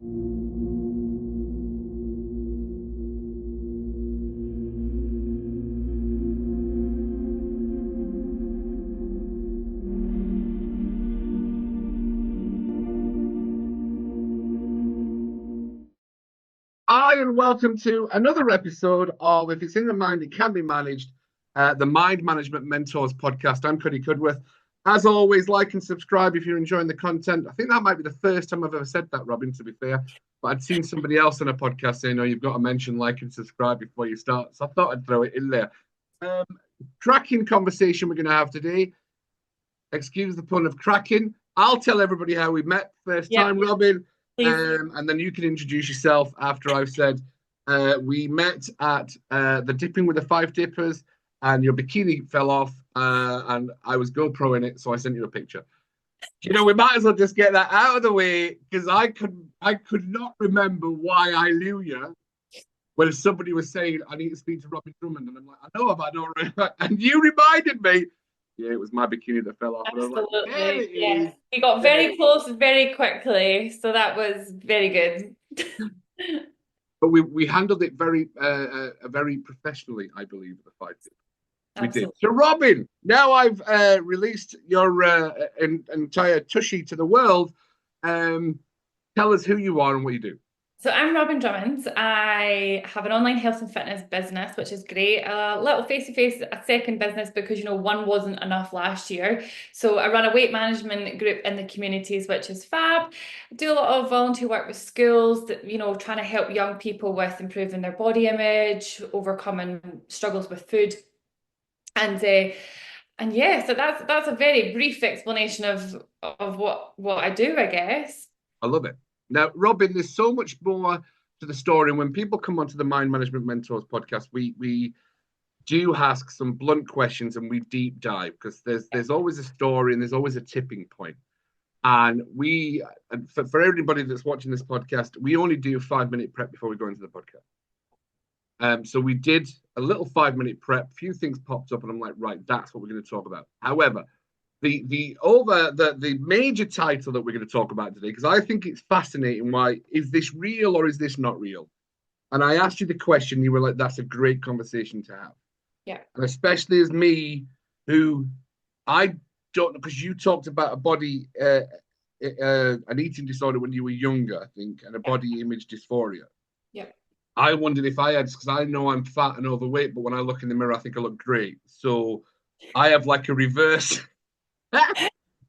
Hi, and welcome to another episode of If It's in the Mind, It Can Be Managed, the Mind Management Mentors podcast. I'm Cuddy Cudworth. As always, like and subscribe if you're enjoying the content. I think that might be the first time I've ever said that, Robyn, to be fair. But I'd seen somebody else on a podcast saying, "Oh, you've got to mention like and subscribe before you start." So I thought I'd throw it in there. Um, Cracking conversation we're going to have today. Excuse the pun of cracking. I'll tell everybody how we met first time, Robyn. And then you can introduce yourself after I've said we met at the Dipping with the Five Dippers, and your bikini fell off, and I was GoProing it, so I sent you a picture. You know, we might as well just get that out of the way, because I could not remember why I knew you when somebody was saying I need to speak to Robyn Drummond, and I'm like, I know, but I don't remember. And you reminded me. Yeah, it was my bikini that fell off. Absolutely. Like, Yes. We got very close very quickly, so that was very good. But we handled it very professionally, I believe, at the fight. We did. So, Robyn, now I've released your entire tushy to the world. Tell us who you are and what you do. So I'm Robyn Drummond. I have an online health and fitness business, which is great. A little face-to-face, a second business because, you know, one wasn't enough last year. So I run a weight management group in the communities, which is fab. I do a lot of volunteer work with schools that, you know, trying to help young people with improving their body image, overcoming struggles with food. And yeah, so that's a very brief explanation of what I do, I guess. I love it. Now, Robyn, there's so much more to the story. And when people come onto the Mind Management Mentors podcast, we do ask some blunt questions and we deep dive, because there's always a story and there's always a tipping point. And for everybody that's watching this podcast, we only do 5-minute prep before we go into the podcast. So we did a little 5-minute prep, a few things popped up, and I'm like, right, that's what we're going to talk about. However, the major title that we're going to talk about today, because I think it's fascinating. Why is this real or is this not real? And I asked you the question, you were like, that's a great conversation to have. Yeah. And especially as me, who I don't know, because you talked about a body, an eating disorder when you were younger, I think, and a body image dysphoria. Yeah. I wondered if I had, because I know I'm fat and overweight, but when I look in the mirror, I think I look great. So I have like a reverse.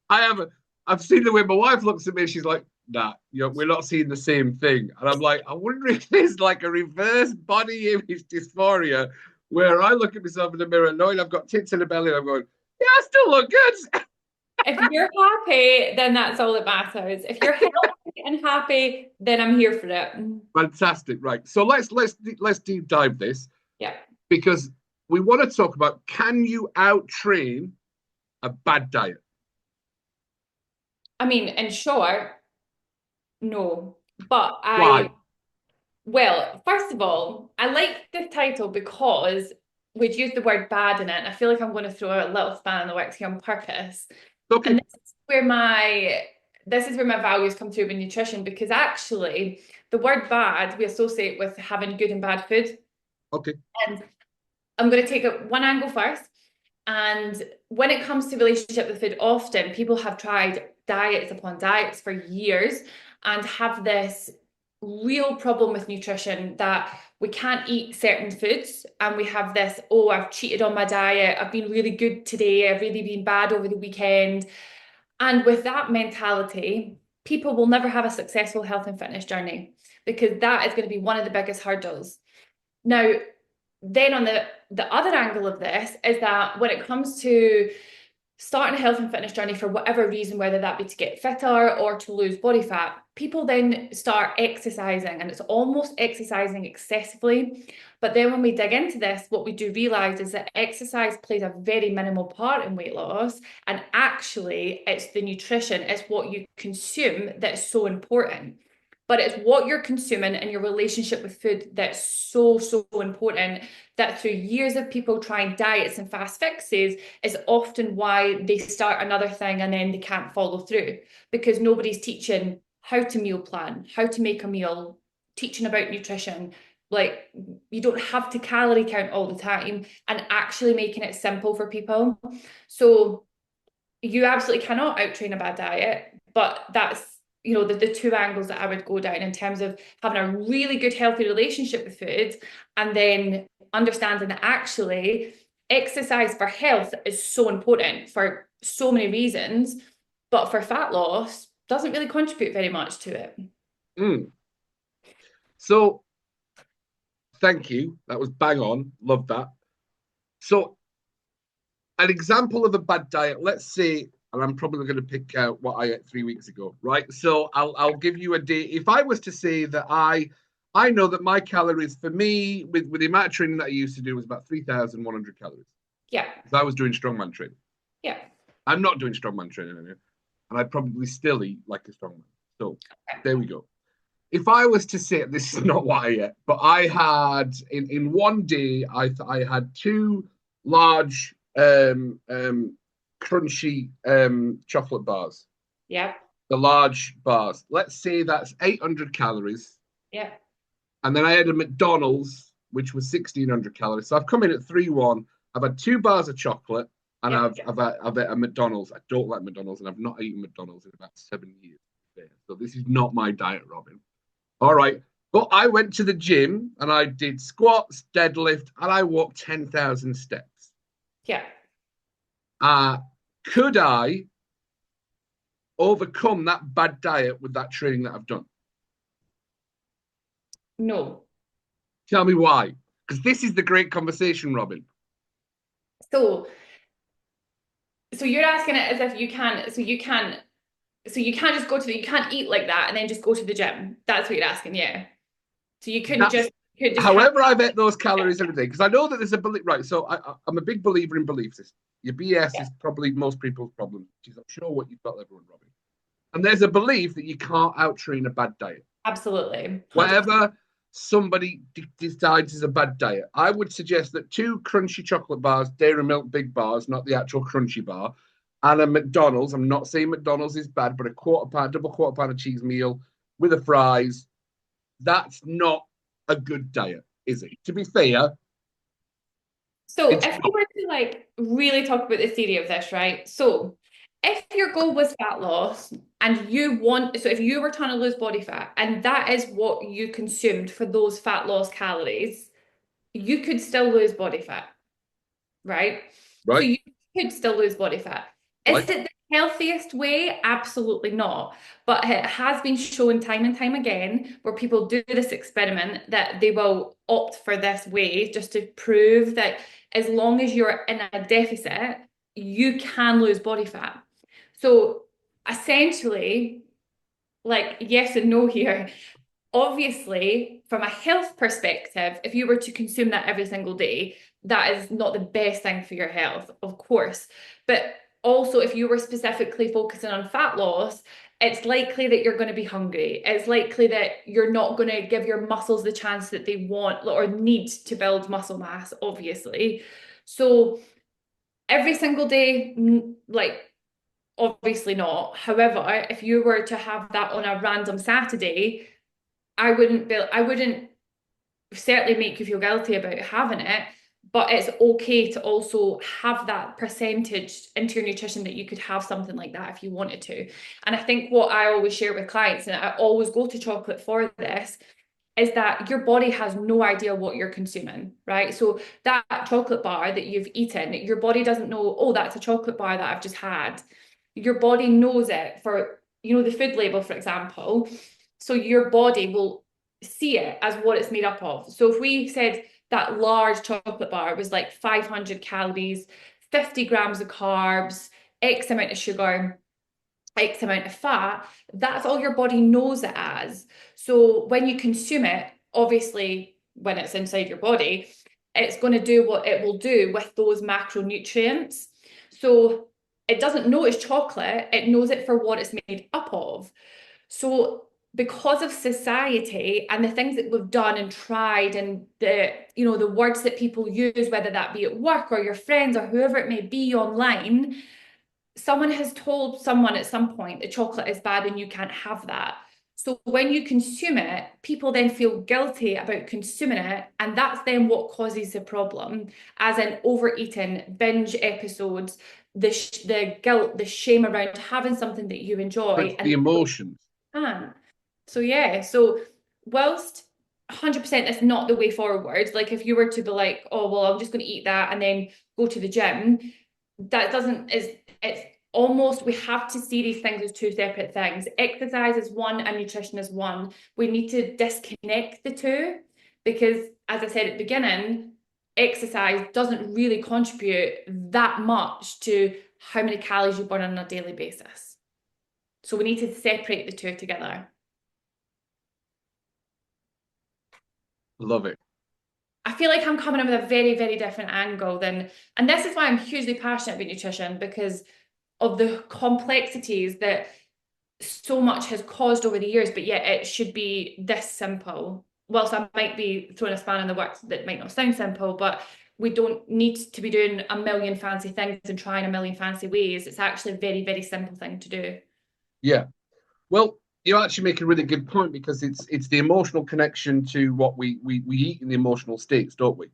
I've seen the way my wife looks at me. She's like, "Nah, we're not seeing the same thing." And I'm like, I wonder if there's like a reverse body image dysphoria where I look at myself in the mirror knowing I've got tits and a belly, and I'm going, "Yeah, I still look good." If you're happy, then that's all that matters. If you're healthy and happy, then I'm here for it. Fantastic, right? So let's deep dive this. Yeah. Because we want to talk about, can you out train a bad diet? I mean, in short, no. But Why? well, first of all, I like this title because we'd used the word bad in it, and I feel like I'm going to throw a little span in the works here on purpose. Okay. And this is where my values come through with nutrition, because actually the word bad we associate with having good and bad food. Okay. And I'm going to take it one angle first. And when it comes to relationship with food, often people have tried diets upon diets for years and have this real problem with nutrition, that we can't eat certain foods, and we have this, oh, I've cheated on my diet, I've been really good today, I've really been bad over the weekend. And with that mentality, people will never have a successful health and fitness journey, because that is going to be one of the biggest hurdles. Now, then on the other angle of this is that when it comes to starting a health and fitness journey for whatever reason, whether that be to get fitter or to lose body fat, people then start exercising, and it's almost exercising excessively. But then when we dig into this, what we do realize is that exercise plays a very minimal part in weight loss. And actually, it's the nutrition, it's what you consume that's so important. But it's what you're consuming and your relationship with food that's so, so important, that through years of people trying diets and fast fixes is often why they start another thing and then they can't follow through, because nobody's teaching how to meal plan, how to make a meal, teaching about nutrition. Like, you don't have to calorie count all the time, and actually making it simple for people. So you absolutely cannot out-train a bad diet, but that's, you know, the two angles that I would go down in terms of having a really good, healthy relationship with food, and then understanding that actually exercise for health is so important for so many reasons, but for fat loss doesn't really contribute very much to it. Mm. So thank you. That was bang on. Love that. So an example of a bad diet, let's say, and I'm probably going to pick out what I ate 3 weeks ago, right? So I'll give you a day. If I was to say that I know that my calories for me with the amount of training that I used to do was about 3,100 calories. Yeah. Because I was doing strongman training. Yeah. I'm not doing strongman training anymore, and I probably still eat like a strongman. So there we go. If I was to say, this is not what I ate, but I had in one day, I had two large crunchy chocolate bars. Yeah. The large bars. Let's say that's 800 calories. Yeah. And then I had a McDonald's, which was 1,600 calories. So I've come in at 3-1. I've had 2 bars of chocolate, and Yeah. I've had a McDonald's. I don't like McDonald's, and I've not eaten McDonald's in about 7 years. So this is not my diet, Robyn. All right. But I went to the gym and I did squats, deadlift, and I walked 10,000 steps. Yeah. Could I overcome that bad diet with that training that I've done? No. Tell me why. Because this is the great conversation, Robyn. So you're asking it as if you can't just go to you can't eat like that and then just go to the gym. That's what you're asking, yeah. So you couldn't just however I've ate those calories every day, because I know that there's a belief, right? So I'm a big believer in belief system. Your BS is probably most people's problem, which is I'm sure what you've got everyone, Robyn. And there's a belief that you can't out-train a bad diet. Absolutely. 100%. Whatever somebody decides is a bad diet, I would suggest that 2 crunchy chocolate bars, Dairy Milk big bars, not the actual crunchy bar, and a McDonald's. I'm not saying McDonald's is bad, but a double quarter pound of cheese meal with the fries. That's not a good diet, is it? To be fair. So if we were to like really talk about the theory of this, right? So if your goal was fat loss and if you were trying to lose body fat and that is what you consumed for those fat loss calories, you could still lose body fat, right? Right. So you could still lose body fat. Right. Is it the healthiest way? Absolutely not. But it has been shown time and time again where people do this experiment that they will opt for this way just to prove that as long as you're in a deficit, you can lose body fat. So essentially, like yes and no here. Obviously, from a health perspective, if you were to consume that every single day, that is not the best thing for your health, of course. But also, if you were specifically focusing on fat loss, it's likely that you're going to be hungry. It's likely that you're not going to give your muscles the chance that they want or need to build muscle mass, obviously. So every single day, like, obviously not. However, if you were to have that on a random Saturday, I wouldn't certainly make you feel guilty about having it, but it's okay to also have that percentage into your nutrition that you could have something like that if you wanted to. And I think what I always share with clients, and I always go to chocolate for this, is that your body has no idea what you're consuming, right? So that chocolate bar that you've eaten, your body doesn't know, oh, that's a chocolate bar that I've just had. Your body knows it for, the food label, for example. So your body will see it as what it's made up of. So if we said that large chocolate bar was like 500 calories, 50 grams of carbs, X amount of sugar, X amount of fat, that's all your body knows it as. So when you consume it, obviously, when it's inside your body, it's going to do what it will do with those macronutrients. So it doesn't know it's chocolate, it knows it for what it's made up of. So because of society and the things that we've done and tried and the words that people use, whether that be at work or your friends or whoever it may be online, someone has told someone at some point that chocolate is bad and you can't have that. So when you consume it, people then feel guilty about consuming it, and that's then what causes the problem, as in overeating, binge episodes, the guilt, the shame around having something that you enjoy, It's and the emotions. can. So yeah, so whilst 100% it's not the way forward, like if you were to be like, oh well, I'm just going to eat that and then go to the gym, that doesn't is it's almost, we have to see these things as two separate things. Exercise is one and nutrition is one. We need to disconnect the two, because as I said at the beginning, exercise doesn't really contribute that much to how many calories you burn on a daily basis. So we need to separate the two together. Love it. I feel like I'm coming in with a very, very different angle than, and this is why I'm hugely passionate about nutrition, because of the complexities that so much has caused over the years, but yet it should be this simple. Whilst I might be throwing a span in the works that might not sound simple, but we don't need to be doing a million fancy things and trying a million fancy ways. It's actually a very, very simple thing to do. Yeah. Well, you actually make a really good point, because it's the emotional connection to what we eat in the emotional states, don't we?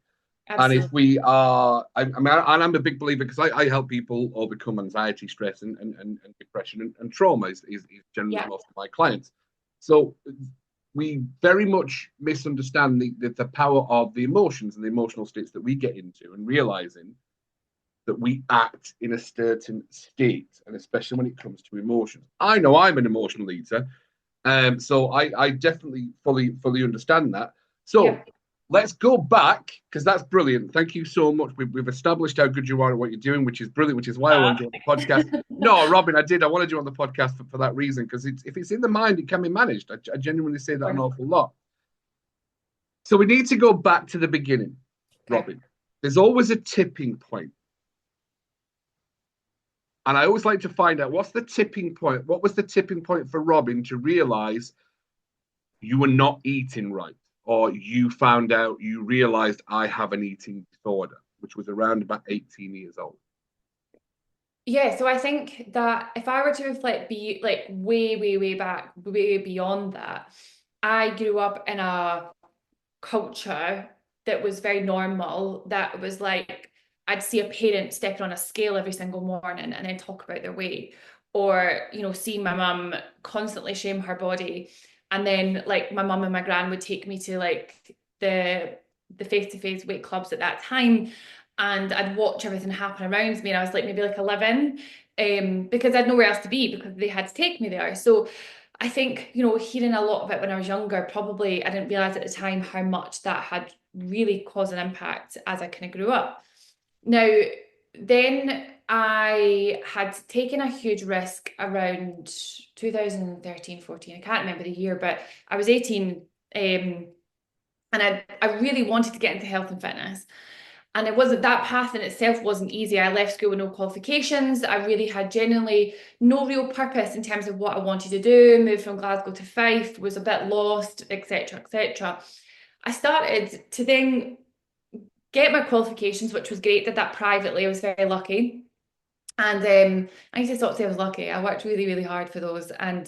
And if Absolutely. we are, I'm a big believer, because I help people overcome anxiety, stress, and depression and trauma is generally Yeah. most of my clients. So we very much misunderstand the power of the emotions and the emotional states that we get into, and realizing that we act in a certain state, and especially when it comes to emotions. I know I'm an emotional eater, so I definitely fully understand that. So Yeah. let's go back, because that's brilliant. Thank you so much. We've established how good you are at what you're doing, which is brilliant, which is why I wanted you on the podcast. No, Robyn, I wanted you on the podcast for that reason, because if it's in the mind, it can be managed. I genuinely say that an awful lot. So we need to go back to the beginning, Okay. Robyn. There's always a tipping point. And I always like to find out, what's the tipping point? What was the tipping point for Robyn to realize you were not eating right, or you found out, you realized I have an eating disorder, which was around about 18 years old? Yeah, so I think that if I were to reflect, be like way, way, way back, way beyond that, I grew up in a culture that was very normal, that was like I'd see a parent stepping on a scale every single morning and then talk about their weight, or see my mum constantly shame her body, and then like my mum and my gran would take me to like the face-to-face weight clubs at that time, and I'd watch everything happen around me, and I was like maybe like 11, because I had nowhere else to be because they had to take me there. So I think, hearing a lot of it when I was younger, probably I didn't realize at the time how much that had really caused an impact as I kind of grew up. Now, then I had taken a huge risk around 2013, 14. I can't remember the year, but I was 18, and I really wanted to get into health and fitness. And it wasn't, that path in itself wasn't easy. I left school with no qualifications. I really had genuinely no real purpose in terms of what I wanted to do. Moved from Glasgow to Fife, was a bit lost, etc., etc. I started to then get my qualifications, which was great. Did that privately. I was very lucky. And I need to stop saying I was lucky. I worked really, really hard for those. And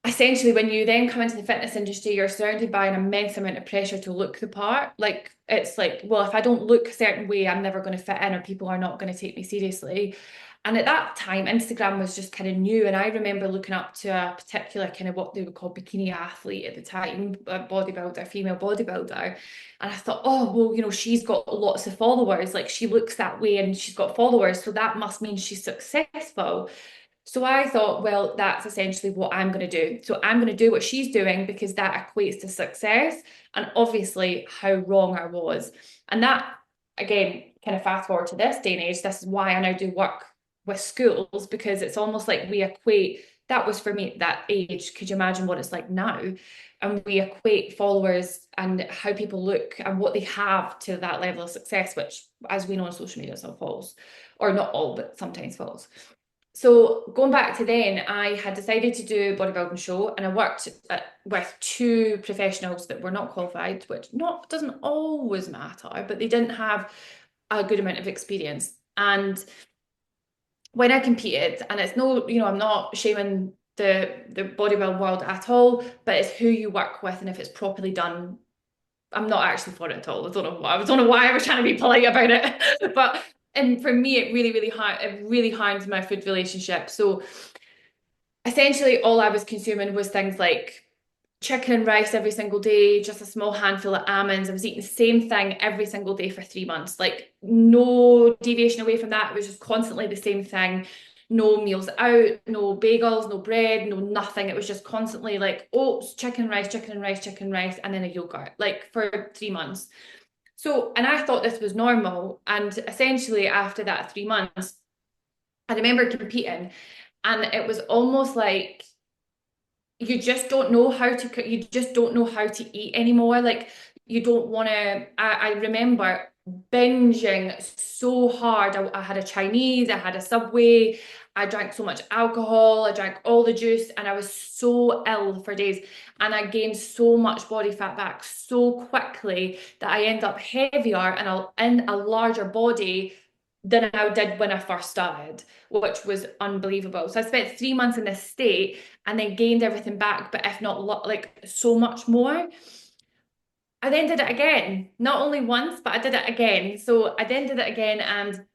essentially, when you then come into the fitness industry, you're surrounded by an immense amount of pressure to look the part. Like, it's like, well, if I don't look a certain way, I'm never going to fit in, or people are not going to take me seriously. And at that time, Instagram was just kind of new. And I remember looking up to a particular kind of what they would call bikini athlete at the time, a bodybuilder, female bodybuilder. And I thought, oh, well, she's got lots of followers. Like, she looks that way and she's got followers. So that must mean she's successful. So I thought, well, that's essentially what I'm going to do. So I'm going to do what she's doing, because that equates to success. And obviously, how wrong I was. And that, again, kind of fast forward to this day and age, this is why I now do work with schools, because it's almost like we equate, that was for me at that age. Could you imagine what it's like now? And we equate followers and how people look and what they have to that level of success, which, as we know on social media, is all false, or not all, but sometimes false. So going back to then, I had decided to do a bodybuilding show, and I worked with two professionals that were not qualified, which doesn't always matter, but they didn't have a good amount of experience. And when I competed, and it's no, I'm not shaming the bodybuilding world at all, but it's who you work with, and if it's properly done, I'm not actually for it at all. I don't know why I was trying to be polite about it, but and for me, it really harmed my food relationship. So essentially, all I was consuming was things like chicken and rice every single day, just a small handful of almonds. I was eating the same thing every single day for 3 months, like no deviation away from that. It was just constantly the same thing. No meals out, no bagels, no bread, no nothing. It was just constantly like oats, chicken, rice, chicken and rice, chicken, rice, and then a yogurt, like for 3 months. So, and I thought this was normal. And essentially, after that 3 months, I remember competing, and it was almost like you just don't know how to cook, you just don't know how to eat anymore. Like you don't want to, I remember binging so hard. I had a Chinese, I had a Subway, I drank so much alcohol, I drank all the juice, and I was so ill for days. And I gained so much body fat back so quickly that I end up heavier and in a larger body than I did when I first started, which was unbelievable. So I spent 3 months in this state and then gained everything back, but if not like so much more. I then did it again, not only once, but I did it again. So I then did it again, and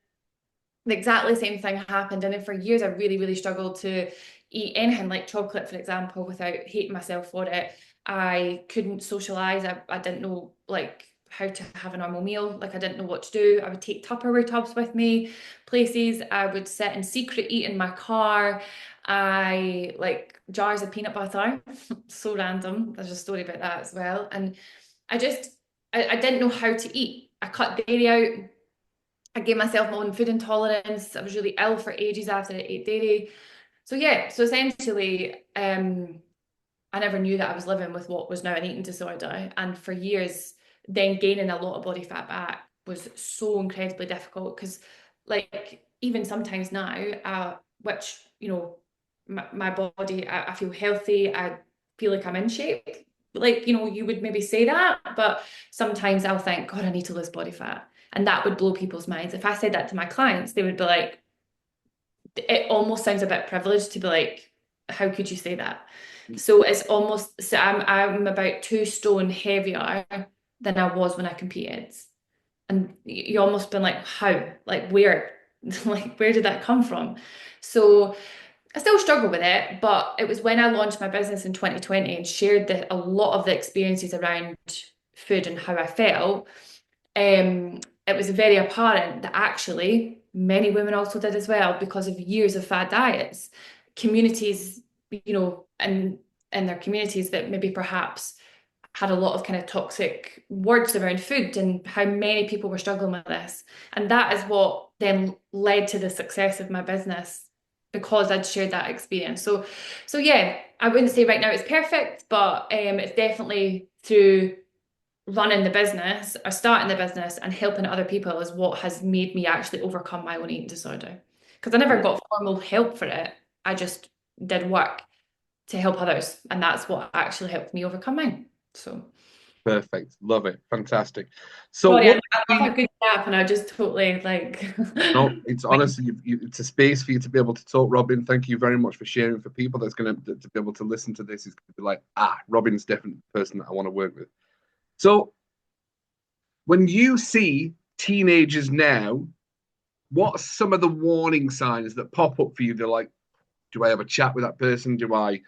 exactly the same thing happened. And then for years, I really, really struggled to eat anything like chocolate, for example, without hating myself for it. I couldn't socialize. I didn't know like how to have a normal meal. Like I didn't know what to do. I would take Tupperware tubs with me places. I would sit in secret eat in my car. I like jars of peanut butter. So random. There's a story about that as well. And I didn't know how to eat. I cut dairy out. I gave myself my own food intolerance. I was really ill for ages after I ate dairy. So yeah, so essentially, I never knew that I was living with what was now an eating disorder. And for years, then gaining a lot of body fat back was so incredibly difficult because, like, even sometimes now, which, you know, my body, I feel healthy, I feel like I'm in shape. Like, you know, you would maybe say that, but sometimes I'll think, God, I need to lose body fat. And that would blow people's minds. If I said that to my clients, they would be like, it almost sounds a bit privileged to be like, how could you say that? So it's almost, so I'm about 2 stone heavier than I was when I competed. And you almost been like, how? Like where? Like where did that come from? So I still struggle with it, but it was when I launched my business in 2020 and shared a lot of the experiences around food and how I felt. It was very apparent that actually many women also did as well because of years of fad diets. Communities, you know, and in their communities that maybe perhaps had a lot of kind of toxic words around food and how many people were struggling with this. And that is what then led to the success of my business because I'd shared that experience. So yeah, I wouldn't say right now it's perfect, but it's definitely through running the business or starting the business and helping other people is what has made me actually overcome my own eating disorder. Because I never got formal help for it. I just did work to help others. And that's what actually helped me overcome mine. So Perfect. Love it. Fantastic. So sorry, what I love a good nap and I just totally like no, it's honestly, it's a space for you to be able to talk, Robyn. Thank you very much for sharing. For people that's going to be able to listen to this, is going to be like, Robyn's definitely the person that I want to work with. So, when you see teenagers now, what are some of the warning signs that pop up for you? They're like, do I have a chat with that person? Do I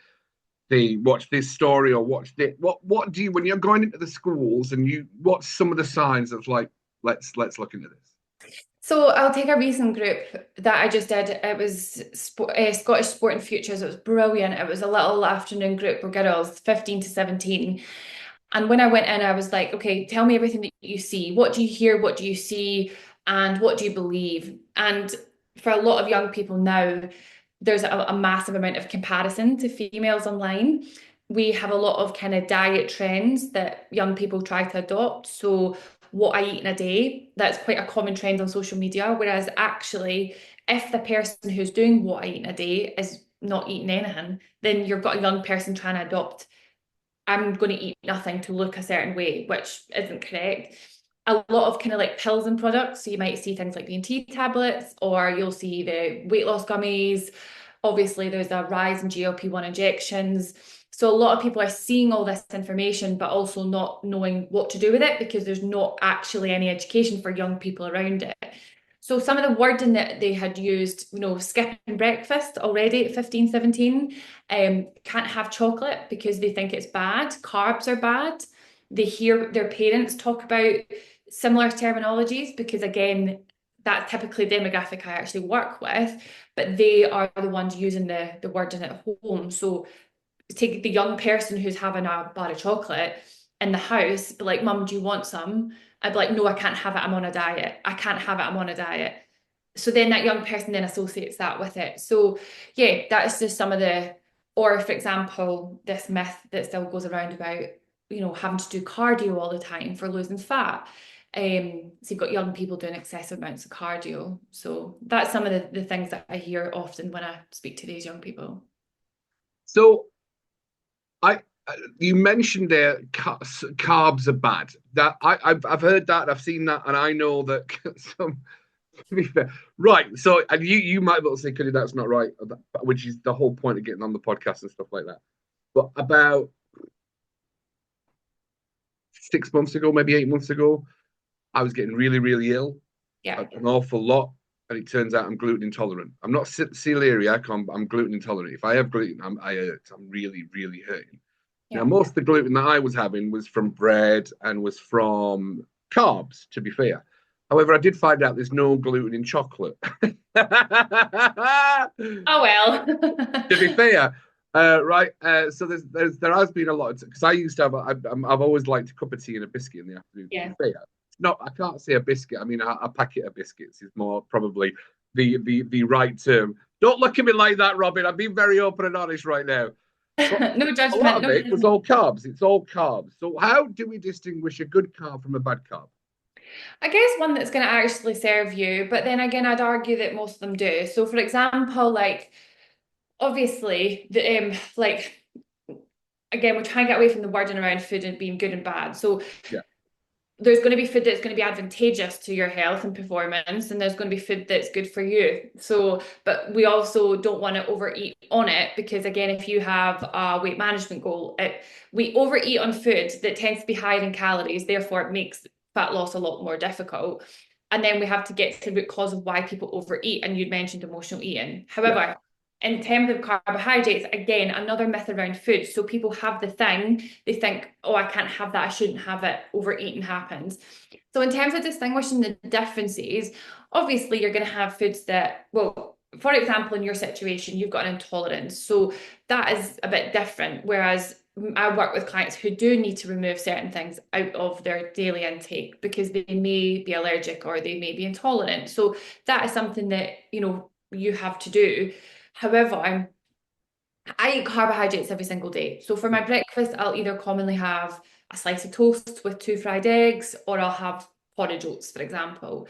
they watch this story or watch this? What do you when you're going into the schools and what's some of the signs of like, let's look into this? So I'll take a recent group that I just did. It was Scottish Sport and Futures. It was brilliant. It was a little afternoon group for girls, 15 to 17. And when I went in, I was like, okay, tell me everything that you see. What do you hear? What do you see? And what do you believe? And for a lot of young people now, there's a massive amount of comparison to females online. We have a lot of kind of diet trends that young people try to adopt. So what I eat in a day, that's quite a common trend on social media. Whereas actually, if the person who's doing what I eat in a day is not eating anything, then you've got a young person trying to adopt, I'm going to eat nothing to look a certain way, which isn't correct. A lot of kind of like pills and products. So you might see things like B&T tablets, or you'll see the weight loss gummies, Obviously, there's a rise in GLP-1 injections. So a lot of people are seeing all this information, but also not knowing what to do with it because there's not actually any education for young people around it. So some of the wording that they had used, skipping breakfast already at 15, 17, can't have chocolate because they think it's bad. Carbs are bad. They hear their parents talk about similar terminologies because, again, that's typically the demographic I actually work with, but they are the ones using the wording at home. So take the young person who's having a bar of chocolate in the house, be like, Mum, do you want some? I'd be like, no, I can't have it. I'm on a diet. I can't have it. I'm on a diet. So then that young person then associates that with it. So yeah, that's just some of the, or for example, this myth that still goes around about, having to do cardio all the time for losing fat. So you've got young people doing excessive amounts of cardio. So that's some of the things that I hear often when I speak to these young people. So you mentioned there carbs are bad. That I've heard that, I've seen that, and I know that some. To be fair, right? So, and you might be able to say, "Cuddy, that's not right," which is the whole point of getting on the podcast and stuff like that. But about 6 months ago, maybe 8 months ago, I was getting really, really ill, Yeah. an awful lot, and it turns out I'm gluten intolerant. I'm not celiac. I'm gluten intolerant. If I have gluten, I'm really, really hurting. Yeah. Now, most of the gluten that I was having was from bread and was from carbs, to be fair. However, I did find out there's no gluten in chocolate. Oh well. To be fair, right? So there has been a lot because I used to have I've always liked a cup of tea and a biscuit in the afternoon. Yeah. To be fair, no, I can't say a biscuit. I mean, a packet of biscuits is more probably the right term. Don't look at me like that, Robyn. I'm being very open and honest right now. But No a lot judgment. of No it was judgment. all carbs. It's all carbs. So how do we distinguish a good carb from a bad carb? I guess one that's going to actually serve you, but then again, I'd argue that most of them do. So, for example, like obviously, like again, we're trying to get away from the wording around food and being good and bad. So, Yeah. there's going to be food that's going to be advantageous to your health and performance, and there's going to be food that's good for you. So, but we also don't want to overeat on it because, again, if you have a weight management goal, we overeat on food that tends to be higher in calories, therefore it makes fat loss a lot more difficult. And then we have to get to the root cause of why people overeat. And you'd mentioned emotional eating. However, in terms of carbohydrates, again, another myth around food. So people have the thing, they think, oh, I can't have that, I shouldn't have it, overeating happens. So in terms of distinguishing the differences, obviously you're going to have foods that, well, for example, in your situation, you've got an intolerance. So that is a bit different. Whereas I work with clients who do need to remove certain things out of their daily intake because they may be allergic or they may be intolerant. So that is something that, you have to do. However, I eat carbohydrates every single day. So for my breakfast, I'll either commonly have a slice of toast with 2 fried eggs, or I'll have porridge oats, for example.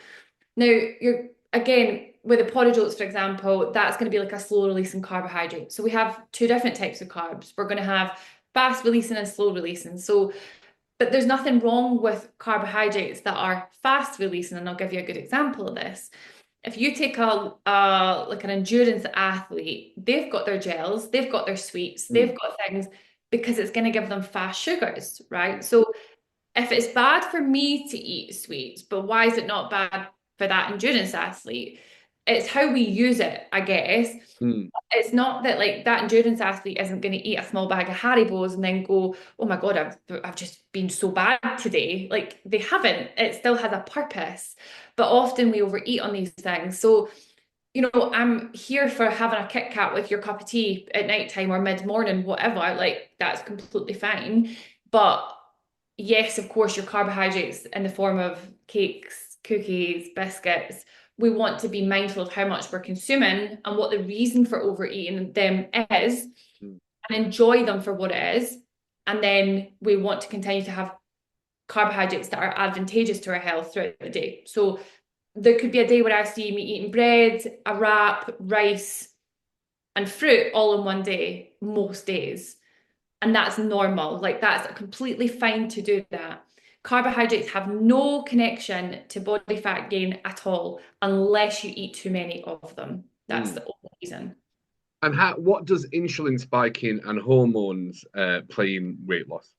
Now, you're again with the porridge oats, for example, that's going to be like a slow releasing carbohydrate. So we have 2 different types of carbs. We're going to have fast releasing and slow releasing. So, but there's nothing wrong with carbohydrates that are fast releasing, and I'll give you a good example of this. If you take a like an endurance athlete, they've got their gels, they've got their sweets, they've got things because it's going to give them fast sugars, right? So if it's bad for me to eat sweets, but why is it not bad for that endurance athlete? It's how we use it, I guess. It's not that like that endurance athlete isn't going to eat a small bag of Haribos and then go, oh my God, I've just been so bad today. Like they haven't. It still has a purpose. But often we overeat on these things. So, I'm here for having a Kit Kat with your cup of tea at nighttime or mid-morning, whatever. Like that's completely fine. But yes, of course, your carbohydrates in the form of cakes, cookies, biscuits, we want to be mindful of how much we're consuming and what the reason for overeating them is and enjoy them for what it is. And then we want to continue to have carbohydrates that are advantageous to our health throughout the day. So there could be a day where I see me eating bread, a wrap, rice, and fruit all in one day, most days. And that's normal. Like that's completely fine to do that. Carbohydrates have no connection to body fat gain at all unless you eat too many of them. That's the only reason. And what does insulin spiking and hormones play in weight loss?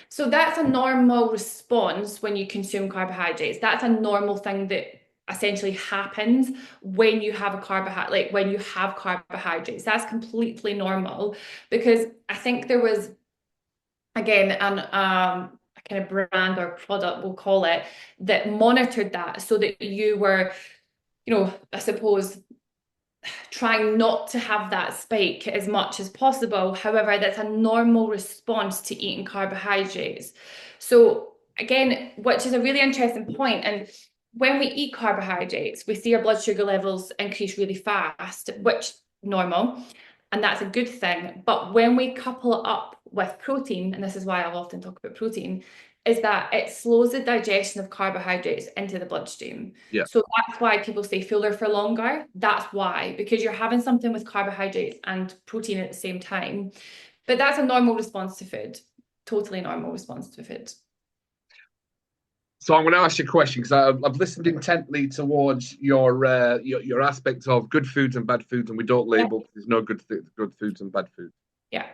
So that's a normal response when you consume carbohydrates. That's a normal thing that essentially happens when you have a carbohydrate, like when you have carbohydrates. That's completely normal because I think there was, again, a kind of brand or product, we'll call it, that monitored that so that you were, I suppose, trying not to have that spike as much as possible. However, that's a normal response to eating carbohydrates. So again, which is a really interesting point. And when we eat carbohydrates, we see our blood sugar levels increase really fast, which normal, and that's a good thing. But when we couple it up with protein, and this is why I'll often talk about protein, is that it slows the digestion of carbohydrates into the bloodstream. Yeah. So that's why people stay fuller for longer. That's why, because you're having something with carbohydrates and protein at the same time. But that's a normal response to food. Totally normal response to food. So I'm going to ask you a question because I've listened intently towards your aspects of good foods and bad foods, and we don't label. Yeah. There's no good foods and bad foods. Yeah.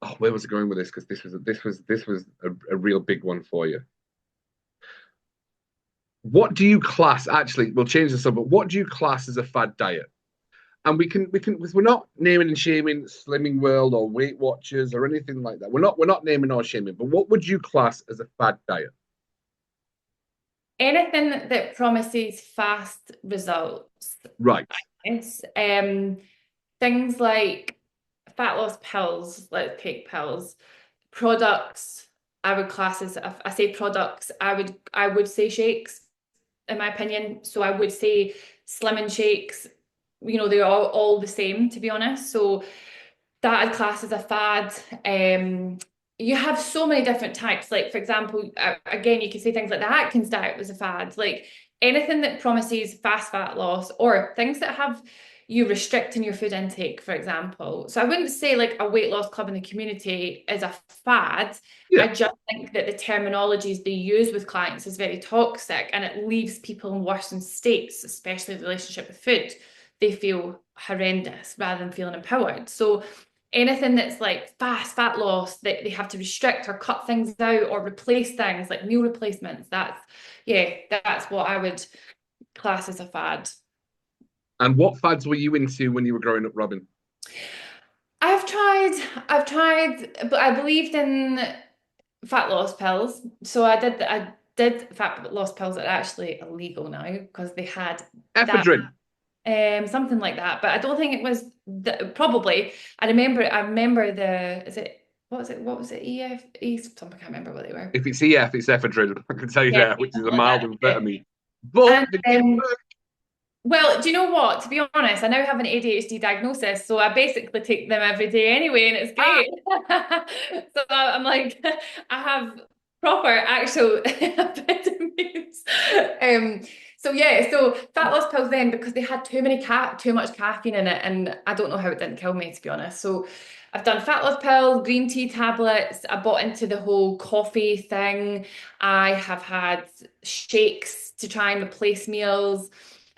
Oh, where was I going with this? Because this was a real big one for you. What do you class? Actually, we'll change the subject. What do you class as a fad diet? And we can because we're not naming and shaming Slimming World or Weight Watchers or anything like that. We're not naming or shaming. But what would you class as a fad diet? Anything that promises fast results. Right. Yes. Things like fat loss pills, let's take pills, products, I would class as, if I say products, I would say shakes, in my opinion. So I would say slimming shakes, they're all the same, to be honest. So that I'd class as a fad. You have so many different types. Like, for example, again, you can say things like the Atkins diet was a fad. Like anything that promises fast fat loss or things that have you restricting your food intake, for example. So I wouldn't say like a weight loss club in the community is a fad. Yeah. I just think that the terminologies they use with clients is very toxic and it leaves people in worsened states, especially the relationship with food. They feel horrendous rather than feeling empowered. So anything that's like fast fat loss that they have to restrict or cut things out or replace things like meal replacements, that's what I would class as a fad. And what fads were you into when you were growing up, Robyn? I've tried, but I believed in fat loss pills. So I did fat loss pills that are actually illegal now because they had ephedrine. Something like that, but I don't think it was probably. I remember what was it? EF, I can't remember what they were. If it's EF, it's ephedrine. I can tell you that, which is a mild amphetamine. But well, do you know what? To be honest, I now have an ADHD diagnosis, so I basically take them every day anyway, and it's great. So I'm like, I have proper actual amphetamines. So fat loss pills then because they had too much caffeine in it, and I don't know how it didn't kill me, to be honest. So I've done fat loss pills, green tea tablets. I bought into the whole coffee thing. I have had shakes to try and replace meals.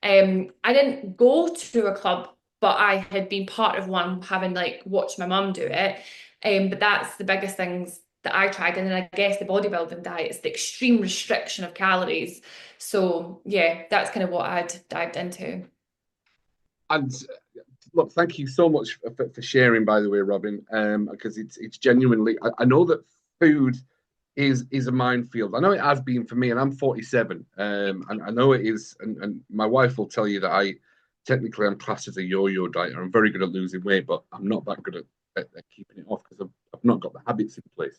I didn't go to a club, but I had been part of one, having like watched my mum do it. But that's the biggest things that I tried. And then I guess the bodybuilding diet is the extreme restriction of calories. So yeah, that's kind of what I'd dived into. And look, thank you so much for sharing, by the way, Robyn, because it's genuinely, I know that food is a minefield. I know it has been for me, and I'm 47, and I know it is, and my wife will tell you that I'm classed as a yo-yo dieter. I'm very good at losing weight, but I'm not that good at keeping it off because I've not got the habits in place.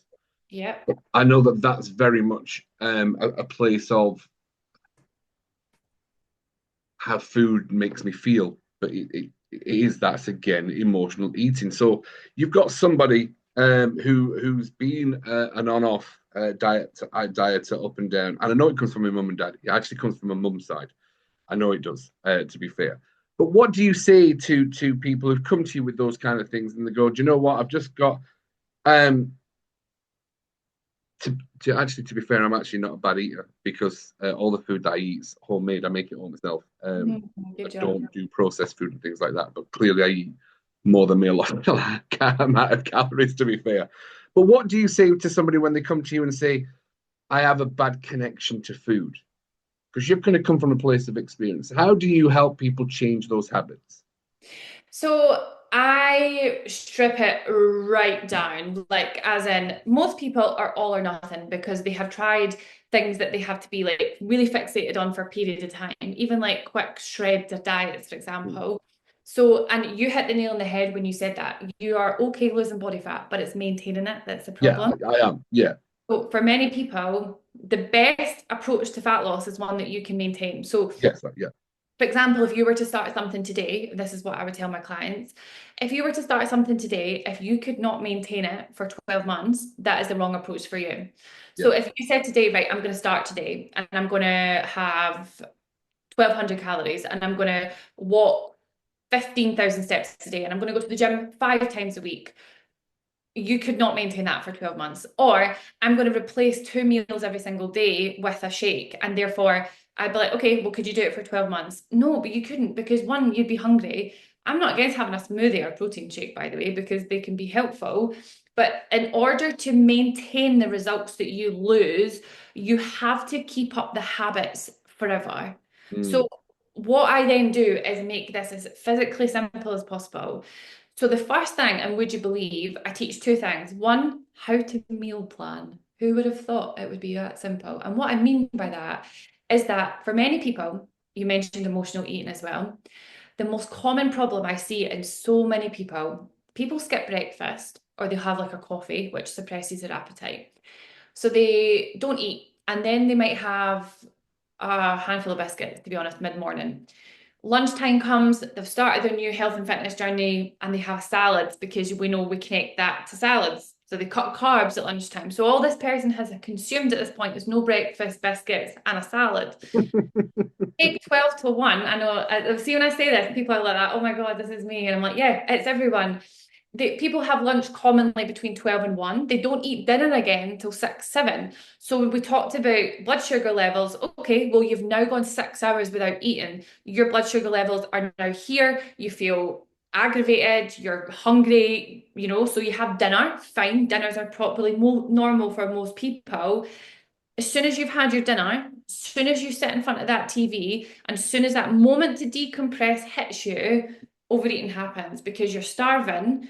Yeah. I know that that's very much a place of how food makes me feel, but that's again emotional eating. So you've got somebody who's been an on-off dieter up and down, and I know it comes from my mum and dad. It actually comes from my mum's side. I know it does, to be fair. But what do you say to people who've come to you with those kind of things and they go, do you know what? I've just got Actually, to be fair, I'm actually not a bad eater because all the food that I eat is homemade. I make it all myself. I Good job. don't do processed food and things like that. But clearly, I eat more than me allotted amount of calories, to be fair. But what do you say to somebody when they come to you and say, I have a bad connection to food? Because you've kind of come from a place of experience. How do you help people change those habits? So I strip it right down, like as in most people are all or nothing because they have tried things that they have to be like really fixated on for a period of time, even like quick shreds of diets, for example. So, and you hit the nail on the head when you said that you are okay losing body fat, but it's maintaining it that's the Yeah, problem. I am. Yeah. So for many people, the best approach to fat loss is one that you can maintain. So Yes. Yeah. for example, if you were to start something today, this is what I would tell my clients. If you were to start something today, if you could not maintain it for 12 months, that is the wrong approach for you. Yeah. So if you said today, right, I'm going to start today and I'm going to have 1,200 calories and I'm going to walk 15,000 steps a day and I'm going to go to the gym 5 times a week, you could not maintain that for 12 months. Or I'm going to replace 2 meals every single day with a shake. And therefore, I'd be like, okay, well, could you do it for 12 months? No, but you couldn't because one, you'd be hungry. I'm not against having a smoothie or protein shake, by the way, because they can be helpful. But in order to maintain the results that you lose, you have to keep up the habits forever. Mm. So what I then do is make this as physically simple as possible. So the first thing, and would you believe, I teach two things. One, how to meal plan. Who would have thought it would be that simple? And what I mean by that is that for many people, you mentioned emotional eating as well. The most common problem I see in so many people, people skip breakfast or they have like a coffee, which suppresses their appetite. So they don't eat, and then they might have a handful of biscuits, to be honest, mid-morning. Lunchtime comes, they've started their new health and fitness journey and they have salads because we know we connect that to salads. So they cut carbs at lunchtime. So all this person has consumed at this point is no breakfast, biscuits, and a salad. Take 12 to 1. I know, I see when I say this, people are like that, oh my God, this is me. And I'm like, yeah, it's everyone. People have lunch commonly between 12 and 1. They don't eat dinner again until 6, 7. So when we talked about blood sugar levels, okay, well, you've now gone 6 hours without eating. Your blood sugar levels are now here. You feel aggravated, you're hungry, so you have dinner, fine. Dinners are properly normal for most people. As soon as you've had your dinner, as soon as you sit in front of that TV, and as soon as that moment to decompress hits you, overeating happens because you're starving.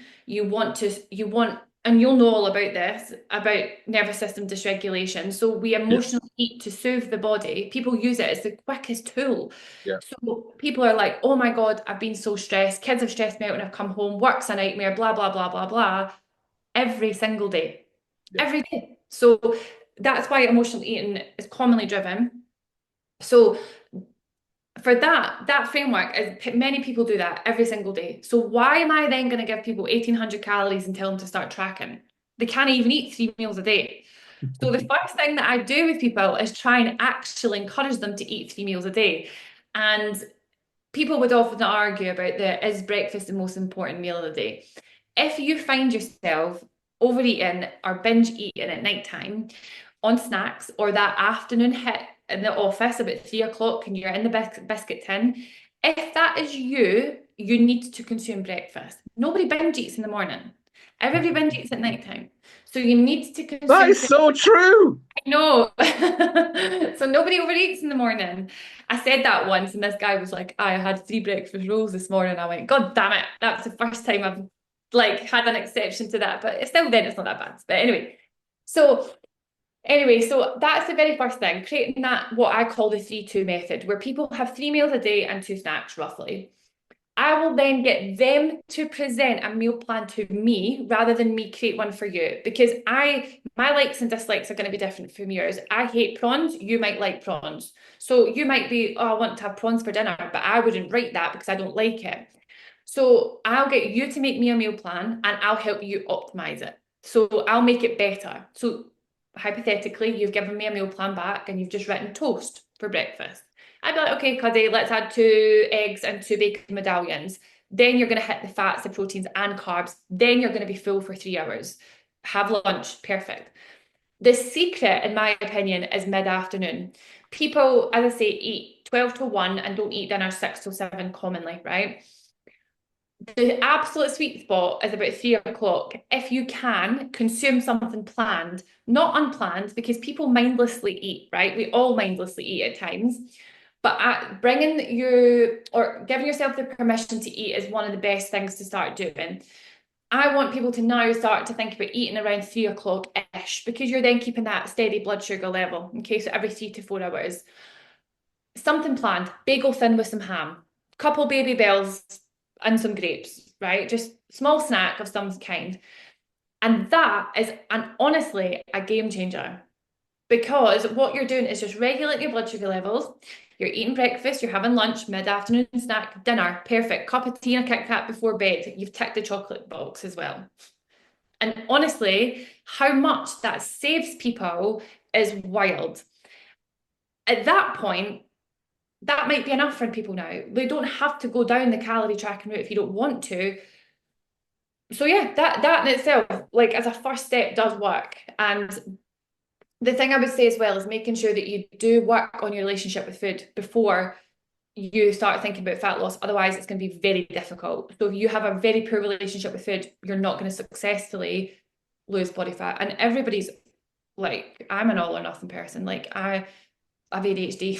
And you'll know all about this, about nervous system dysregulation. So we Yeah. emotionally eat to soothe the body. People use it as the quickest tool. Yeah. So people are like, oh my God, I've been so stressed. Kids have stressed me out when I've come home. Work's a nightmare, blah, blah, blah, blah, blah. Every single day. Yeah. Every day. So that's why emotional eating is commonly driven. So for that framework, many people do that every single day. So why am I then going to give people 1,800 calories and tell them to start tracking? They can't even eat 3 meals a day. So the first thing that I do with people is try and actually encourage them to eat 3 meals a day. And people would often argue about is breakfast the most important meal of the day? If you find yourself overeating or binge eating at nighttime on snacks or that afternoon hit in the office about 3 o'clock and you're in the biscuit tin, if that is you, you need to consume breakfast. Nobody binge eats in the morning. Everybody binge eats at nighttime. So you need to That consume. is so true. No. So nobody overeats in the morning. I said that once and this guy was like, I had 3 breakfast rolls this morning. I went, God damn it. That's the first time I've like had an exception to that. But still then it's not that bad. But so that's the very first thing, creating that what I call the 3-2 method, where people have 3 meals a day and 2 snacks roughly. I will then get them to present a meal plan to me rather than me create one for you because my likes and dislikes are going to be different from yours. I hate prawns, you might like prawns. So you might be, oh, I want to have prawns for dinner, but I wouldn't write that because I don't like it. So I'll get you to make me a meal plan and I'll help you optimize it. So I'll make it better. So hypothetically, you've given me a meal plan back and you've just written toast for breakfast. I'd be like, okay, Cuddy, let's add 2 eggs and 2 bacon medallions. Then you're going to hit the fats, the proteins, and carbs. Then you're going to be full for 3 hours. Have lunch, perfect. The secret, in my opinion, is mid-afternoon. People, as I say, eat 12 to 1 and don't eat dinner 6 to 7 commonly, right? The absolute sweet spot is about 3 o'clock. If you can consume something planned, not unplanned, because people mindlessly eat, right? We all mindlessly eat at times. But bringing you or giving yourself the permission to eat is one of the best things to start doing. I want people to now start to think about eating around 3 o'clock-ish, because you're then keeping that steady blood sugar level. Okay, so every 3 to 4 hours. Something planned, bagel thin with some ham, couple baby bells and some grapes, right? Just small snack of some kind. And that is, and honestly, a game changer, because what you're doing is just regulate your blood sugar levels. You're eating breakfast, you're having lunch, mid-afternoon snack, dinner, perfect. Cup of tea and a Kit Kat before bed. You've ticked the chocolate box as well. And honestly, how much that saves people is wild. At that point, that might be enough for people now. They don't have to go down the calorie tracking route if you don't want to. So yeah, that in itself, like as a first step, does work. And the thing I would say as well is making sure that you do work on your relationship with food before you start thinking about fat loss. Otherwise, it's going to be very difficult. So if you have a very poor relationship with food, you're not going to successfully lose body fat. And everybody's like, I'm an all or nothing person. Like I have ADHD.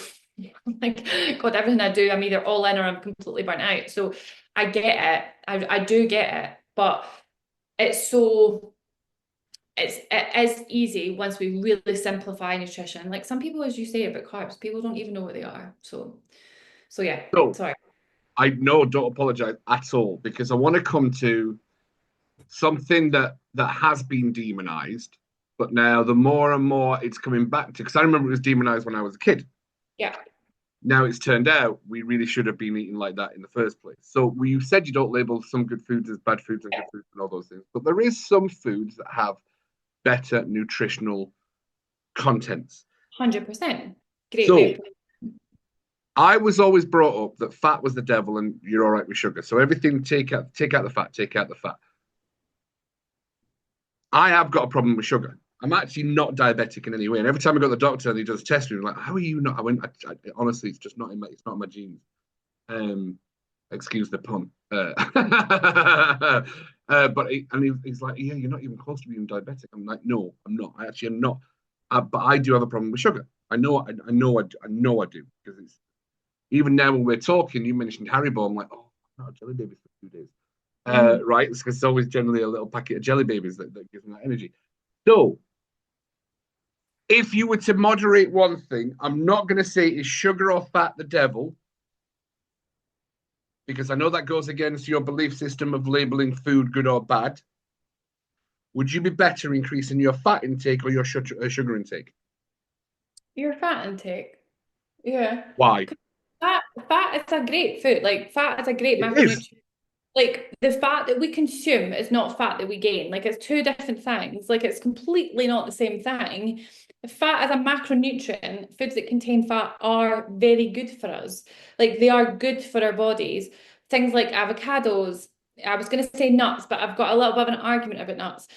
Like, God, everything I do, I'm either all in or I'm completely burnt out. So I get it. I do get it. But it's so it is easy once we really simplify nutrition. Like some people, as you say about carbs, people don't even know what they are. So yeah, So sorry. I no, don't apologize at all, because I want to come to something that has been demonized, but now the more and more it's coming back to, because I remember it was demonized when I was a kid. Yeah. Now it's turned out we really should have been eating like that in the first place. So you said you don't label some good foods as bad foods and good foods and all those things, but there is some foods that have better nutritional contents. 100%. Great way So of putting I was always brought up that fat was the devil and you're all right with sugar. So everything, take out the fat, take out the fat. I have got a problem with sugar. I'm actually not diabetic in any way. And every time I go to the doctor and he does test me, I'm like, how are you not? Honestly, it's just not in it's not in my genes. Um, excuse the pun. He's like, yeah, you're not even close to being diabetic. I'm like, no, I'm not. I actually am not. But I do have a problem with sugar. I know I do, because it's even now when we're talking. You mentioned Haribo. I'm like, oh, I'm not a jelly baby for 2 days. Right? It's because it's always generally a little packet of jelly babies that gives them that energy. So, if you were to moderate one thing, I'm not going to say is sugar or fat the devil, because I know that goes against your belief system of labeling food good or bad. Would you be better increasing your fat intake or your sugar intake? your fat intake. Yeah. Why? Fat is a great food. Like fat is a great It is. macronutrient. Like the fat that we consume is not fat that we gain. Like it's two different things. Like it's completely not the same thing. Fat as a macronutrient, foods that contain fat are very good for us. Like they are good for our bodies. Things like avocados. I was going to say nuts, but I've got a little bit of an argument about nuts.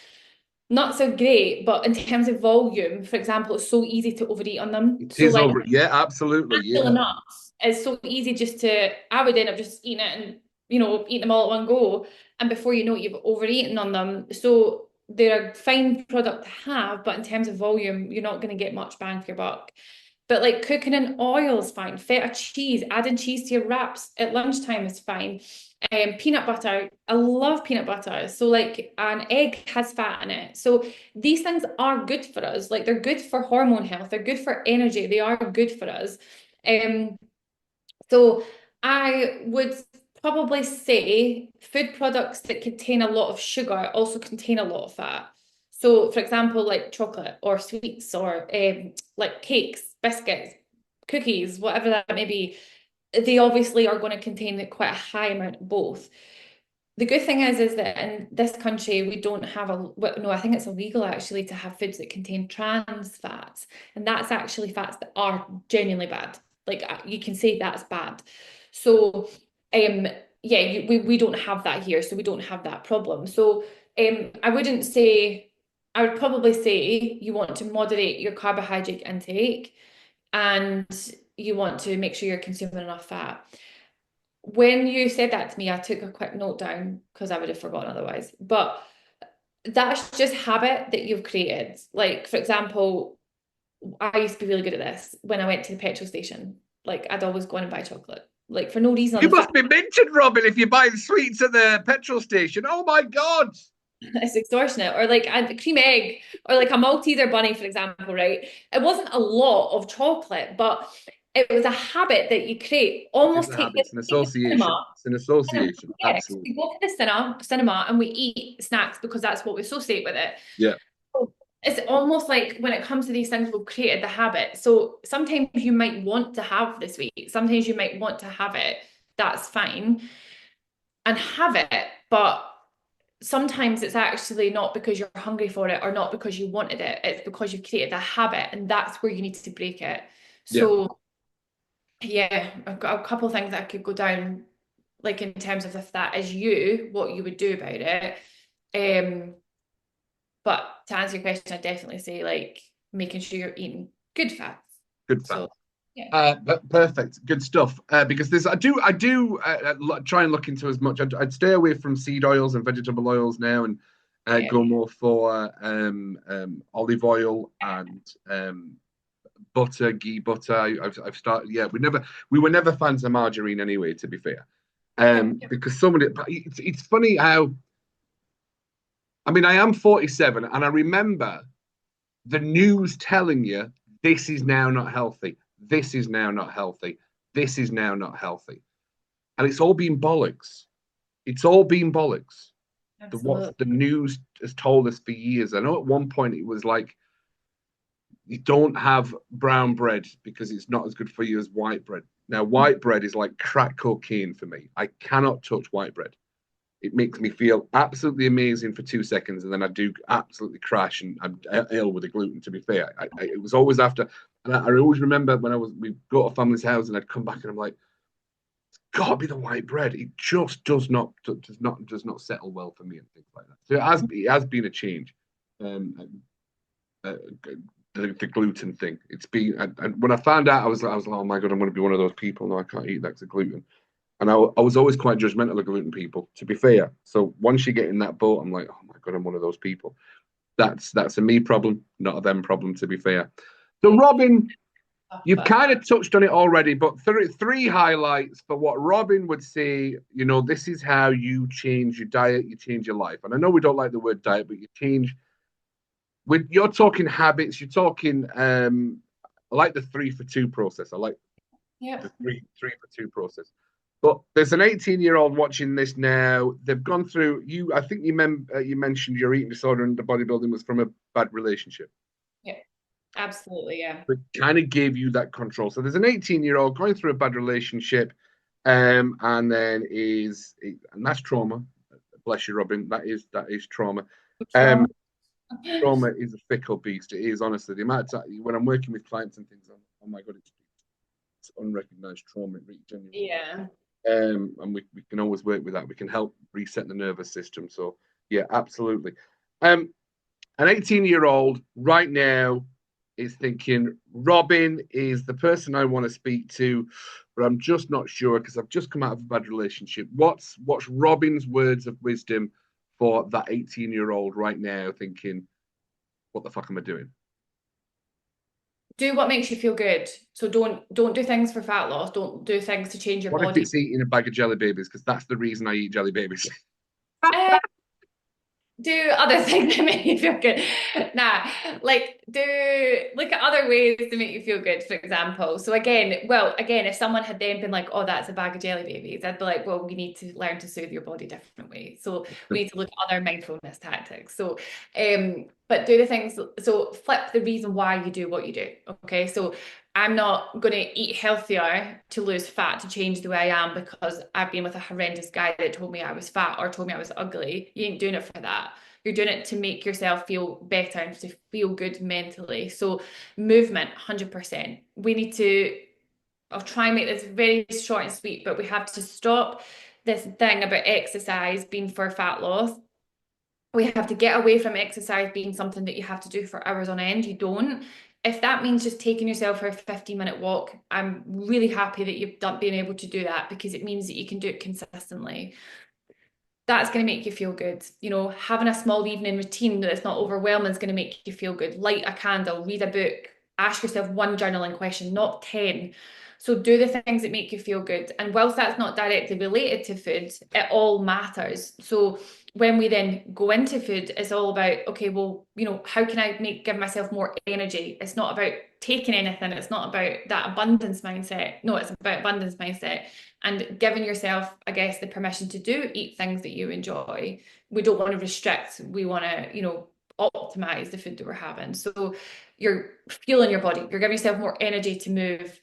Nuts are great, but in terms of volume, for example, it's so easy to overeat on them. It So is like over. Yeah, absolutely. kill Yeah. of nuts, it's so easy just to, I would end up just eating it and, eat them all at one go. And before you know it, you've overeaten on them. So they're a fine product to have, but in terms of volume, you're not going to get much bang for your buck. But like cooking in oil is fine. Feta cheese, adding cheese to your wraps at lunchtime is fine. Peanut butter, I love peanut butter. So like an egg has fat in it. So these things are good for us. Like they're good for hormone health. They're good for energy. They are good for us. Um, so I would probably say food products that contain a lot of sugar also contain a lot of fat. So, for example, like chocolate or sweets or like cakes, biscuits, cookies, whatever that may be, they obviously are going to contain quite a high amount of both. The good thing is that in this country we don't have no, I think it's illegal actually to have foods that contain trans fats, and that's actually fats that are genuinely bad. Like you can say that's bad. So, yeah, we don't have that here, so we don't have that problem. So, I wouldn't say. I would probably say you want to moderate your carbohydrate intake and you want to make sure you're consuming enough fat. When you said that to me, I took a quick note down because I would have forgotten otherwise. But that's just habit that you've created. Like, for example, I used to be really good at this when I went to the petrol station. Like, I'd always go in and buy chocolate, like for no reason on You the must fact be minted, Robyn, if you're buying sweets at the petrol station. Oh my God. it's extortionate. Or like a cream egg, or like a Malteser bunny, for example, right? It wasn't a lot of chocolate, but it was a habit that you create. It is Almost a take habit. It's an the association. cinema. It's an association. Yeah, Absolutely. we go to the cinema and we eat snacks because that's what we associate with it. Yeah. So it's almost like when it comes to these things, we've created the habit. So sometimes you might want to have the sweet, sometimes you might want to have it. That's fine and have it, but sometimes it's actually not because you're hungry for it or not because you wanted it. It's because you've created a habit, and that's where you need to break it. Yeah. So yeah, I've got a couple of things that I could go down, like in terms of if that is you, what you would do about it. Um, but to answer your question, I definitely say like making sure you're eating good fats. Good fat. So yeah. Perfect, good stuff. Because there's, I do try and look into as much. I'd stay away from seed oils and vegetable oils now, and Yeah. go more for olive oil and butter, ghee butter. I've started. Yeah, we were never fans of margarine anyway. To be fair, Okay. because some of it. It's funny how. I mean, I am 47, and I remember the news telling you this is now not healthy. This is now not healthy. This is now not healthy. And it's all been bollocks. It's all been bollocks. What Absolutely. the news has told us for years. I know at one point it was like, you don't have brown bread because it's not as good for you as white bread. Now, white bread is like crack cocaine for me. I cannot touch white bread. It makes me feel absolutely amazing for 2 seconds, and then I do absolutely crash, and I'm ill with the gluten. To be fair, it was always after, and I always remember when we go to family's house, and I'd come back, and I'm like, it's got to be the white bread. It just does not settle well for me and things like that. So it has been a change. Um, uh, the gluten thing. It's been, and when I found out, I was like, oh my god, I'm going to be one of those people. No, I can't eat that because of gluten. And I was always quite judgmental of gluten people, to be fair. So once you get in that boat, I'm like, oh my god, I'm one of those people. That's a me problem, not a them problem, to be fair. So Robyn, you've But kind of touched on it already, but three highlights for what Robyn would say. This is how you change your diet, you change your life. And I know we don't like the word diet, but you change. You're talking habits. You're talking. I like the 3 for 2 process. I like yeah. the three for 2 process. But there's an 18-year-old watching this now. They've gone through. I think you mentioned your eating disorder and the bodybuilding was from a bad relationship. Yeah. Absolutely. Yeah. It kind of gave you that control. So there's an 18-year-old going through a bad relationship, and then and that's trauma. Bless you, Robyn. That is trauma. Um, Trauma. Trauma is a fickle beast. It is, honestly, the amount of time when I'm working with clients and things, oh my god, it's unrecognized trauma. It really genuinely. Yeah. And we can always work with that. We can help reset the nervous system. So yeah, absolutely. An 18-year-old right now is thinking Robyn is the person I want to speak to, but I'm just not sure because I've just come out of a bad relationship. What's Robyn's words of wisdom for that 18-year-old right now thinking, what the fuck am I doing? Do what makes you feel good. So don't do things for fat loss. Don't do things to change your What if body. it's eating a bag of jelly babies? Because that's the reason I eat jelly babies. Uh, do other things that make you feel good. Nah, like look at other ways to make you feel good, for example. So again, if someone had then been like, oh, that's a bag of jelly babies, I'd be like, well, we need to learn to soothe your body different ways. So we need to look at other mindfulness tactics. So but do the things, so flip the reason why you do what you do. Okay. So I'm not going to eat healthier to lose fat to change the way I am because I've been with a horrendous guy that told me I was fat or told me I was ugly. You ain't doing it for that. You're doing it to make yourself feel better and to feel good mentally. So movement, 100%. We need to, I'll try and make this very short and sweet, but we have to stop this thing about exercise being for fat loss. We have to get away from exercise being something that you have to do for hours on end. You don't. If that means just taking yourself for a 15-minute walk, I'm really happy that you've been able to do that, because it means that you can do it consistently. That's going to make you feel good. You know, having a small evening routine that's not overwhelming is going to make you feel good. Light a candle, read a book, ask yourself one journaling question, not 10. So do the things that make you feel good. And whilst that's not directly related to food, it all matters. So when we then go into food, it's all about, okay, well, you know, how can I give myself more energy? It's not about taking anything. It's not about that abundance mindset. No, it's about abundance mindset and giving yourself, I guess, the permission to eat things that you enjoy. We don't want to restrict. We want to, you know, optimize the food that we're having. So you're fueling your body. You're giving yourself more energy to move,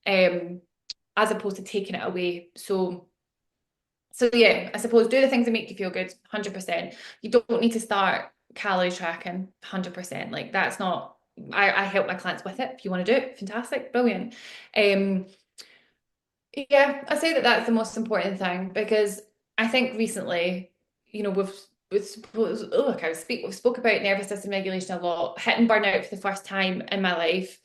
as opposed to taking it away. So yeah, I suppose do the things that make you feel good, 100%. You don't need to start calorie tracking, 100%. Like that's not, I help my clients with it. If you want to do it, fantastic, brilliant. Yeah, I say that that's the most important thing, because I think recently, you know, we've spoke about nervous system regulation a lot, hitting burnout for the first time in my life,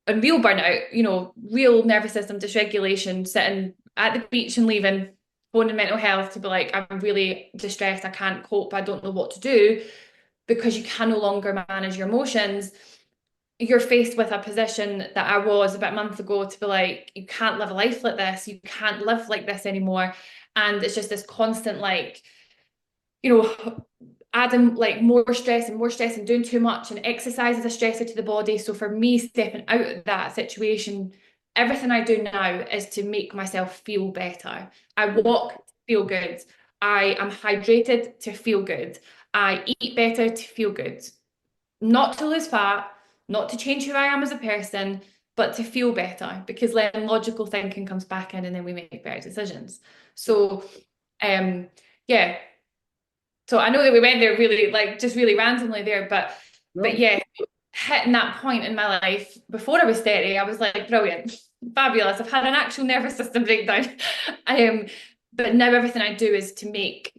and real burnout, you know, real nervous system dysregulation, sitting at the beach and leaving, phoning mental health to be like, I'm really distressed, I can't cope, I don't know what to do, because you can no longer manage your emotions. You're faced with a position that I was about a month ago, to be like, you can't live a life like this, you can't live like this anymore. And it's just this constant, like, you know, adding like more stress and doing too much, and exercise is a stressor to the body. So for me, stepping out of that situation, everything I do now is to make myself feel better. I walk to feel good. I am hydrated to feel good. I eat better to feel good. Not to lose fat, not to change who I am as a person, but to feel better, because then logical thinking comes back in and then we make better decisions. So yeah, so I know that we went there really, like, just really randomly there, but yeah, hitting that point in my life before I was 30, I was like, brilliant, fabulous. I've had an actual nervous system breakdown. But now everything I do is to make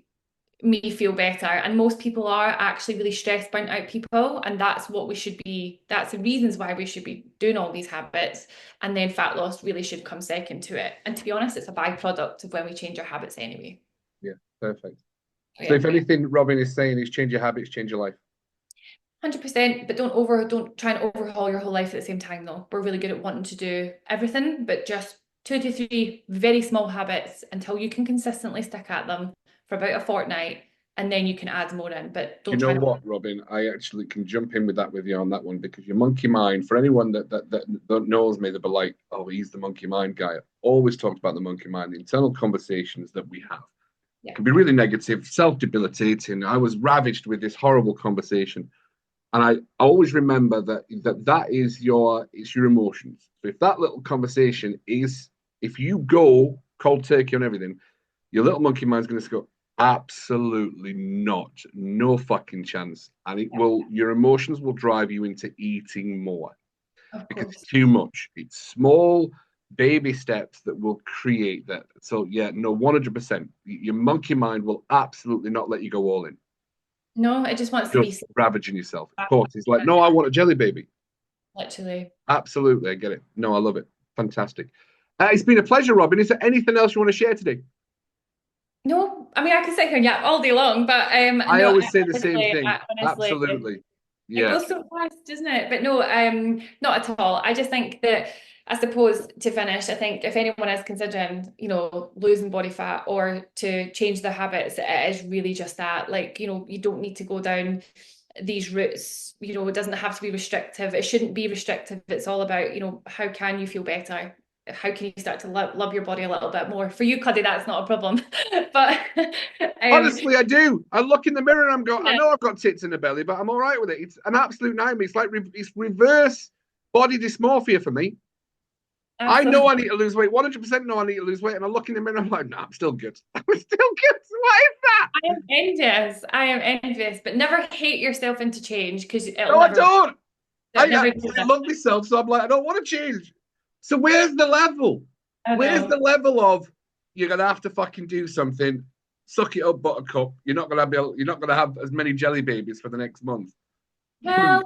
me feel better. And most people are actually really stressed, burnt out people. And that's what we should be, that's the reasons why we should be doing all these habits. And then fat loss really should come second to it. And to be honest, it's a byproduct of when we change our habits anyway. Yeah, perfect. So if anything Robyn is saying is change your habits, change your life. 100%, but don't try and overhaul your whole life at the same time though. We're really good at wanting to do everything, but just 2 to 3 very small habits until you can consistently stick at them for about a fortnight, and then you can add more in. But don't try. You know what, Robyn? I actually can jump in with you on that one, because your monkey mind, for anyone that knows me, they'll be like, oh, he's the monkey mind guy. I always talked about the monkey mind, the internal conversations that we have. Yeah. It can be really negative, self-debilitating. I was ravaged with this horrible conversation. And I always remember that is it's your emotions. So if that little conversation is, if you go cold turkey on everything, your little monkey mind's going to go, absolutely not, no fucking chance. And your emotions will drive you into eating more, because it's too much. It's small baby steps that will create that. So yeah, no, 100%. Your monkey mind will absolutely not let you go all in. No, it just wants to be ravaging yourself. Of course, it's like, no, I want a jelly baby. Literally. Absolutely, I get it. No, I love it. Fantastic. It's been a pleasure, Robyn. Is there anything else you want to share today? No, I mean, I can sit here and yap all day long, but I always say the same thing. Honestly, absolutely. Yeah. It goes so fast, doesn't it? But no, not at all. I just think that, I suppose, to finish, I think if anyone is considering, you know, losing body fat or to change their habits, it is really just that. Like, you know, you don't need to go down these routes. You know, it doesn't have to be restrictive. It shouldn't be restrictive. It's all about, you know, how can you feel better? How can you start to love your body a little bit more? For you, Cuddy, that's not a problem. But honestly, I do. I look in the mirror and I'm going, I know I've got tits in the belly, but I'm all right with it. It's an absolute nightmare. It's like it's reverse body dysmorphia for me. Absolutely. I know I need to lose weight. 100% know I need to lose weight. And I look in the mirror and I'm like, no, I'm still good. I'm still good. What is that? I am envious. I am envious. But never hate yourself into change, because I don't. I love myself, so I'm like, I don't want to change. So where's the level? Where's the level of you're gonna have to fucking do something? suck it up, Buttercup. You're not gonna have as many jelly babies for the next month. Well,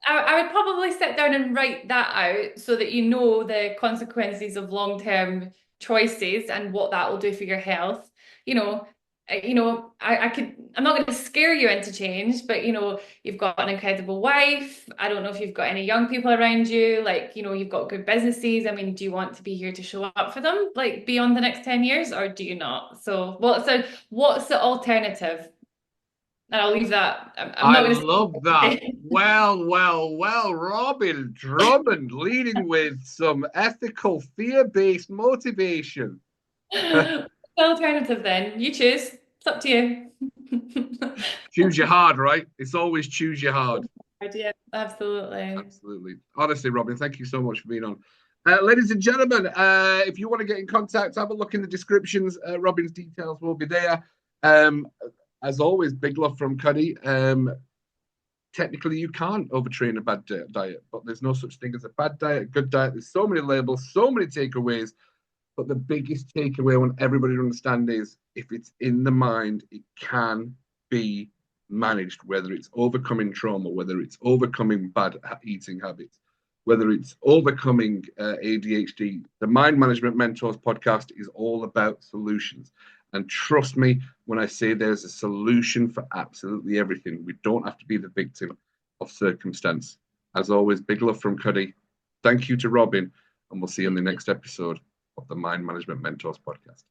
I would probably sit down and write that out so that you know the consequences of long-term choices and what that will do for your health. You know, I'm not going to scare you into change, but you've got an incredible wife. I don't know if you've got any young people around you, like, you've got good businesses. I mean, do you want to be here to show up for them, like beyond the next 10 years, or do you not? So what's the alternative? And I'll leave that. I'm I not going love that. Well, Robyn Drummond leading with some ethical, fear-based motivation. The alternative then. You choose. It's up to you. Choose your hard, right? It's always choose your hard. Yeah, absolutely. Absolutely. Honestly, Robyn, thank you so much for being on. Ladies and gentlemen, if you want to get in contact, have a look in the descriptions. Robyn's details will be there. As always, big love from Cuddy. Technically, you can't overtrain a bad diet, but there's no such thing as a bad diet, a good diet. There's so many labels, so many takeaways. But the biggest takeaway I want everybody to understand is if it's in the mind, it can be managed, whether it's overcoming trauma, whether it's overcoming bad eating habits, whether it's overcoming ADHD. The Mind Management Mentors podcast is all about solutions. And trust me when I say there's a solution for absolutely everything. We don't have to be the victim of circumstance. As always, big love from Cuddy. Thank you to Robyn, and we'll see you in the next episode of the Mind Management Mentors podcast.